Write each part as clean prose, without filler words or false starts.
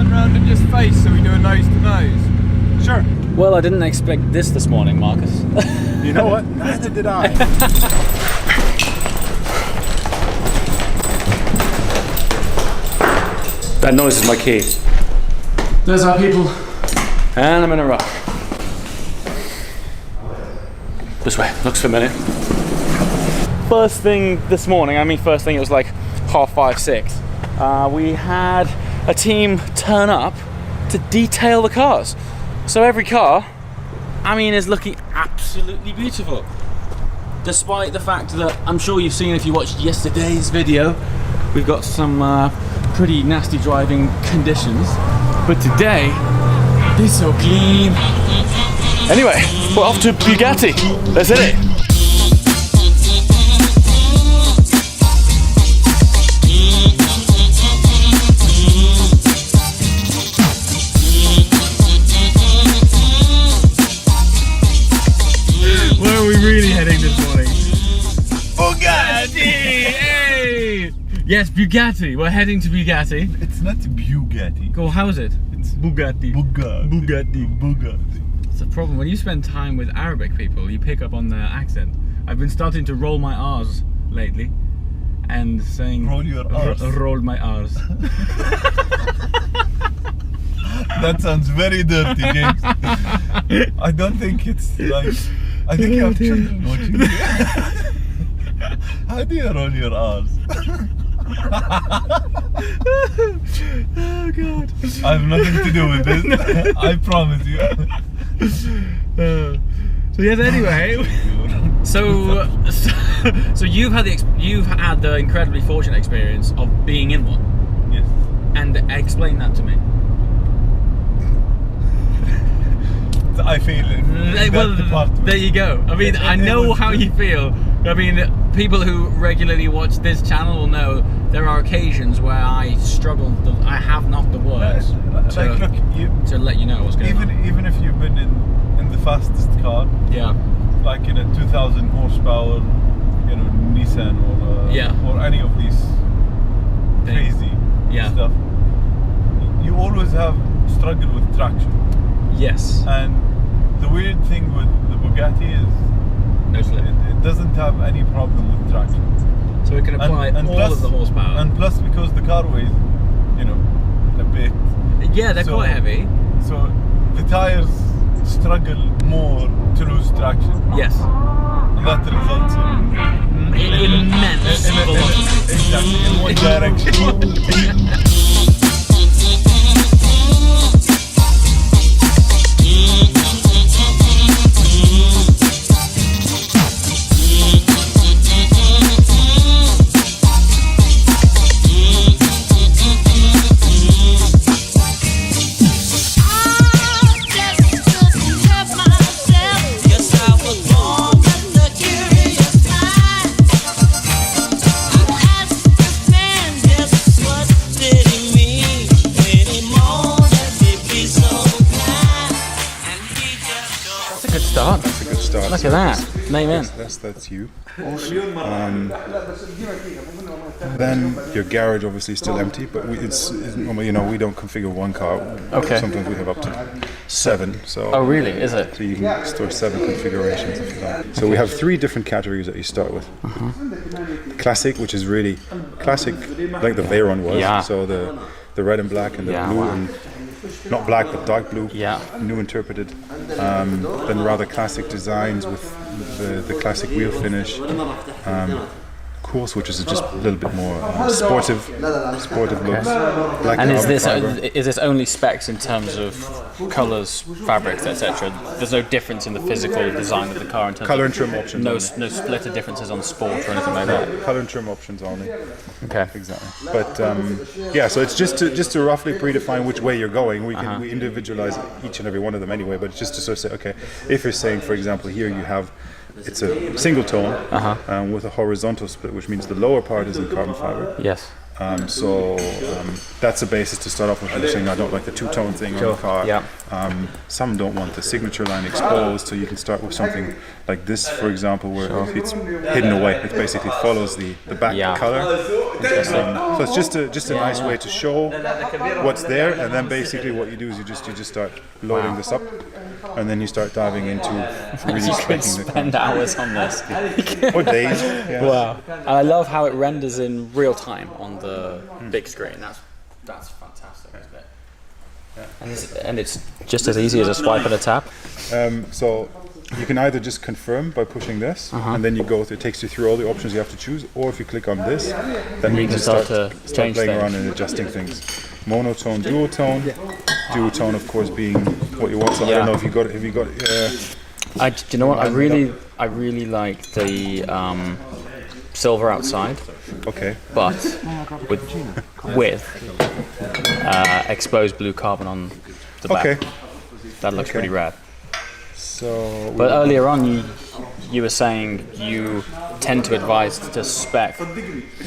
turn around and just face so we do a nose to nose? Sure. Well, I didn't expect this morning, Marcus. You know what? Neither did I. That noise is my key. There's our people. And I'm in a rush. This way, looks familiar. First thing this morning, first thing, it was like 5:30, 6. We had a team turn up to detail the cars. So every car, is looking absolutely beautiful. Despite the fact that I'm sure you've seen if you watched yesterday's video, we've got some pretty nasty driving conditions. But today, they're so clean. Anyway, we're off to Bugatti. Let's hit it. Where are we really heading this morning? Bugatti! Hey! Yes, Bugatti. We're heading to Bugatti. It's not Bugatti. Well, how is it? It's Bugatti. Bugatti. It's a problem. When you spend time with Arabic people, you pick up on their accent. I've been starting to roll my R's lately and saying... Roll your R's. Roll my R's. That sounds very dirty, James. I don't think it's like... I think you have children watching you. How do you roll your R's? Oh God. I have nothing to do with this. I promise you. So yes, anyway. So you've had the incredibly fortunate experience of being in one. Yes. And explain that to me. I feel it. Well, there you go. I know how you feel. People who regularly watch this channel will know there are occasions where I struggle. I have not the words to let you know what's going on. Even if you've been in the fastest car, Yeah. like in a 2,000 horsepower, Nissan or any of these crazy stuff, you always have struggle with traction. Yes. And the weird thing with the Bugatti is No slip. it doesn't have any problem with traction. So it can apply And all plus- of the horsepower. And plus, because the car weighs, a bit. Yeah, they're quite heavy. So the tires struggle more to lose traction. Yes. And that results in Immense velocity. Exactly, in one direction. That's a good start. Look at that. Name in. That's you. Then your garage obviously is still empty, but we don't configure one car. Okay. Sometimes we have up to 7. So. Oh really? Is it? So you can store 7 configurations if you like. So we have 3 different categories that you start with. The classic, which is really classic, like the Veyron was. Yeah. So the red and black and the blue wow. and not black but dark blue. Yeah. New interpreted. Then rather classic designs with the classic wheel finish. Course, which is just a little bit more sportive looks. Black And is carbon fiber. this only specs in terms of colours, fabrics, etc.? There's no difference in the physical design of the car in terms Colour of and trim options. no only. split of differences on sport or anything like that. Colour and trim options only. Okay. Exactly. But so it's just to roughly predefine which way you're going. We individualize each and every one of them anyway. But it's just to sort of say, okay, if you're saying, for example, here you have. It's a single tone with a horizontal split, which means the lower part is in carbon fiber. Yes. That's the basis to start off with. You're saying I don't like the two-tone thing on the car. Yeah. Some don't want the signature line exposed, so you can start with something like this, for example, where it's hidden away. It basically follows the back color. So it's just a nice way to show what's there, and then basically what you do is you just start loading this up, and then you start diving into really you could spend hours on this. or days. Yeah. Wow. And I love how it renders in real time on the big screen. That's fantastic, isn't it? Yeah. And it's just as easy as a swipe and a tap. So you can either just confirm by pushing this, and then it takes you through all the options you have to choose, or if you click on this, then you can start playing around and adjusting things. Monotone, duotone. Duotone, of course, being what you want. So I don't know if you got. Do you know what? I really like the silver outside. Okay. But with exposed blue carbon on the back. Okay. That looks pretty rad. So. But earlier on, you were saying you tend to advise to spec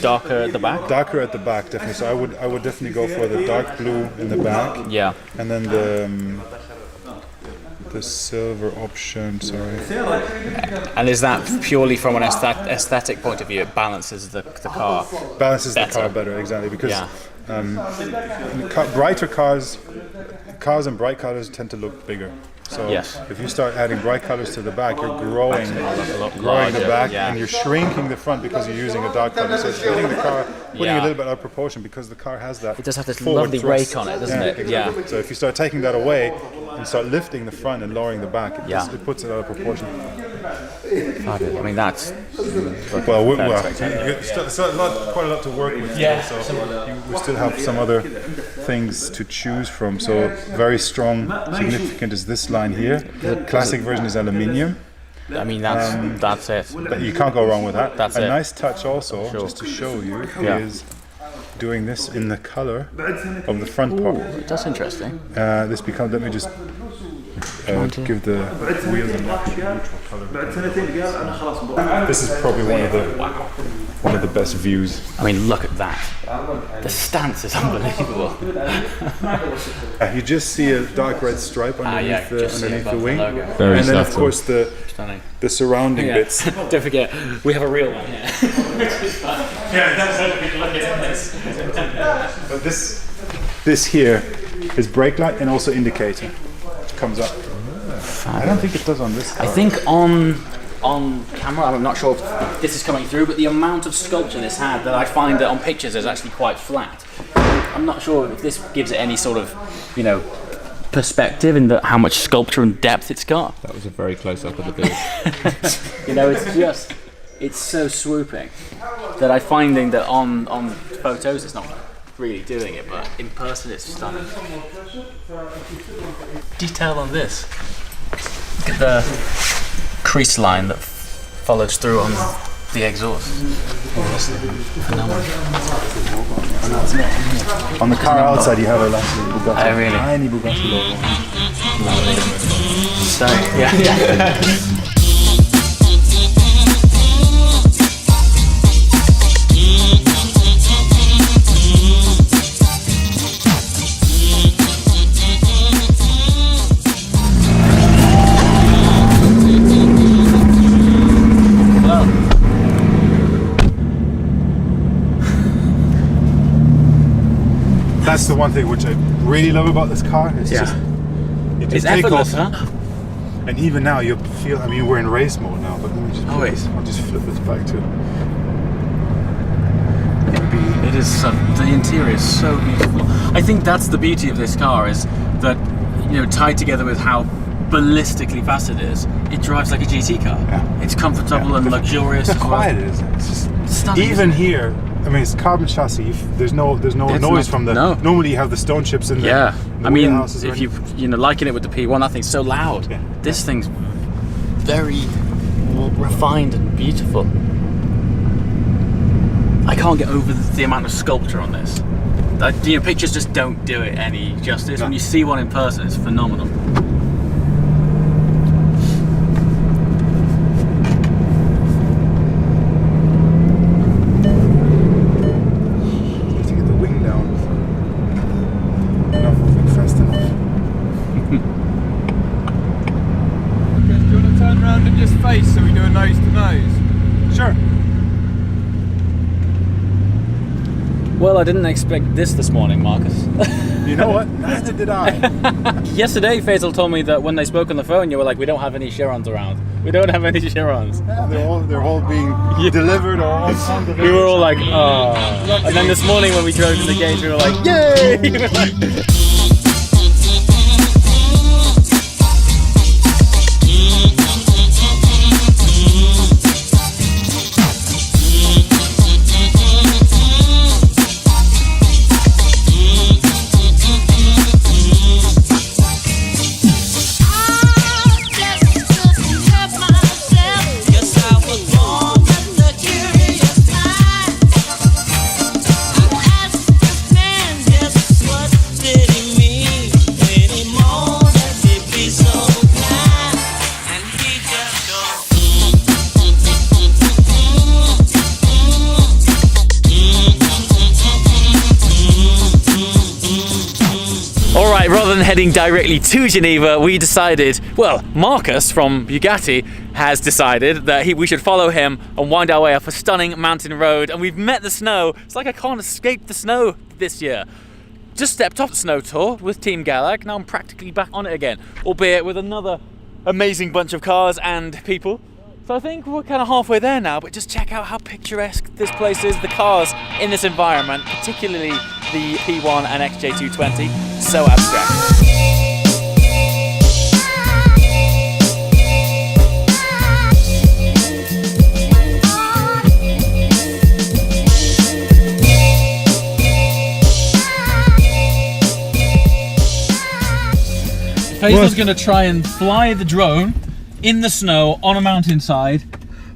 darker at the back. Darker at the back, definitely. So I would definitely go for the dark blue in the back. Yeah. And then the silver option. Sorry. And is that purely from an aesthetic point of view? It balances the car. Balances better. The car better, exactly. Because brighter cars and bright colors tend to look bigger. So if you start adding bright colors to the back, you're growing the back, and you're shrinking the front because you're using a dark color. So it's getting the car, putting a little bit out of proportion because the car has that. It does have this lovely rake on it, doesn't it? Exactly. Yeah. So if you start taking that away and start lifting the front and lowering the back, it puts it out of proportion. I mean, that's quite a lot to work with. So we still have some other things to choose from. So very strong, significant is this line here. The classic version is aluminium. I mean, that's it. You can't go wrong with that. That's a nice touch also, just to show you, is doing this in the color of the front part. That's interesting. This becomes. Let me just give the wheels a neutral color. This is probably one of the best views. I mean, look at that. The stance is unbelievable. You just see a dark red stripe underneath the wing, Very and then of course the surrounding bits. Don't forget, we have a real one here. But this here is brake light and also indicator. Comes up. I don't think it does on this car. I think on camera, I'm not sure if this is coming through, but the amount of sculpture this had, that I find that on pictures is actually quite flat. I'm not sure if this gives it any sort of, perspective in how much sculpture and depth it's got. That was a very close up of the dude. It's so swooping that I'm finding that on photos it's not really doing it, but in person it's stunning. Detail on this. Look at the crease line that follows through on the exhaust. Phenomenal. On the car outside you have a Bugatti. Oh, really? Tiny Bugatti logo. So, yeah. That's the one thing which I really love about this car. It's just it's effortless, huh? And even now you feel. I mean, we're in race mode now, but let me just. I'll just flip this back to. It is. The interior is so beautiful. I think that's the beauty of this car, is that tied together with how ballistically fast it is, it drives like a GT car. Yeah. It's comfortable and luxurious. How quiet it is. It's just stunning. Even here. I mean, it's carbon chassis. There's no noise from the. No. Normally, you have the stone chips in there. Yeah, I mean, if you liken it with the P1, that thing's so loud. Yeah. This thing's very refined and beautiful. I can't get over the amount of sculpture on this. Pictures just don't do it any justice. No. When you see one in person, it's phenomenal. I didn't expect this morning, Marcus. You know what? Neither did I. Yesterday, Faisal told me that when they spoke on the phone, you were like, we don't have any Chirons around. We don't have any Chirons. Yeah, they're all being delivered or on delivered. We were all like, oh. And then this morning when we drove to the gate, we were like, yay! Rather than heading directly to Geneva, we decided, well, Marcus from Bugatti has decided that we should follow him and wind our way up a stunning mountain road, and we've met the snow. It's like I can't escape the snow this year. Just stepped off the snow tour with Team Galag, now I'm practically back on it again, albeit with another amazing bunch of cars and people. So I think we're kind of halfway there now, but just check out how picturesque this place is. The cars in this environment, particularly the P1 and XJ220, so abstract. Faisal's going to try and fly the drone in the snow on a mountainside,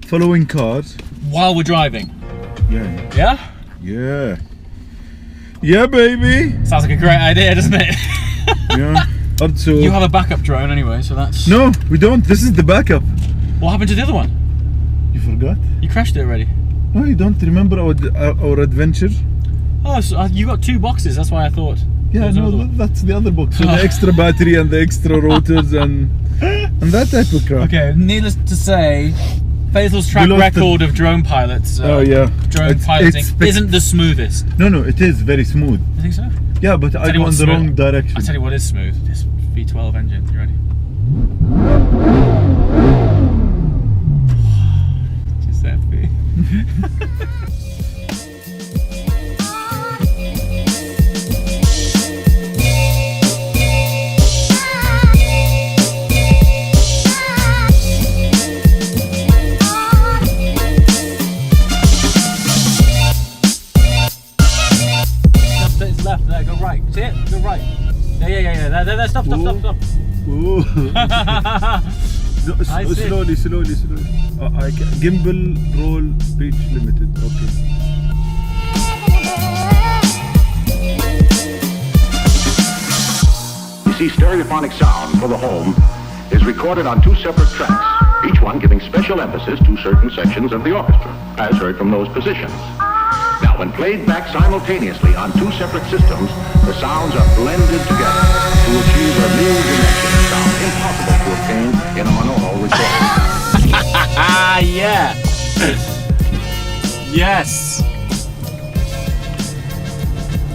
following cars while we're driving. Yeah. Yeah? Yeah. Yeah, baby. Sounds like a great idea, doesn't it? Yeah. Also, you have a backup drone anyway, so that's... No, we don't. This is the backup. What happened to the other one? You forgot? You crashed it already. Oh, you don't remember our adventure? Oh, so you got 2 boxes, that's why I thought. Yeah, no, that's the other box. So the extra battery and the extra rotors and that type of crap. Okay, needless to say, Faisal's track record of drone pilots, drone piloting isn't the smoothest. No, it is very smooth. You think so? Yeah, but I go in the wrong direction. I'll tell you what is smooth, this V12 engine. You ready? Giuseppe. Left, there, go right. See it? Go right. Yeah. There. Stop. Ooh. Slowly. I can. Gimbal roll pitch limited. Okay. You see, stereophonic sound for the home is recorded on 2 separate tracks, each one giving special emphasis to certain sections of the orchestra, as heard from those positions. Now, when played back simultaneously on 2 separate systems, the sounds are blended together to achieve a new dimension of sound impossible to obtain in a monaural recording. Yeah. Yes.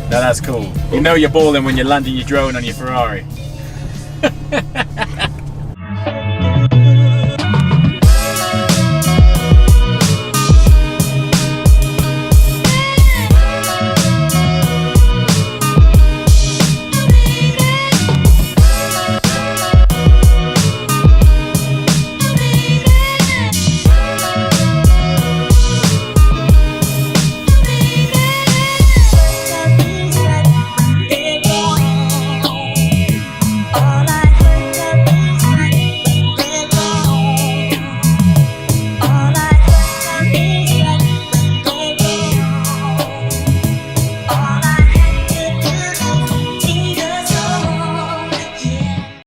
Now that's cool. You know you're balling when you're landing your drone on your Ferrari.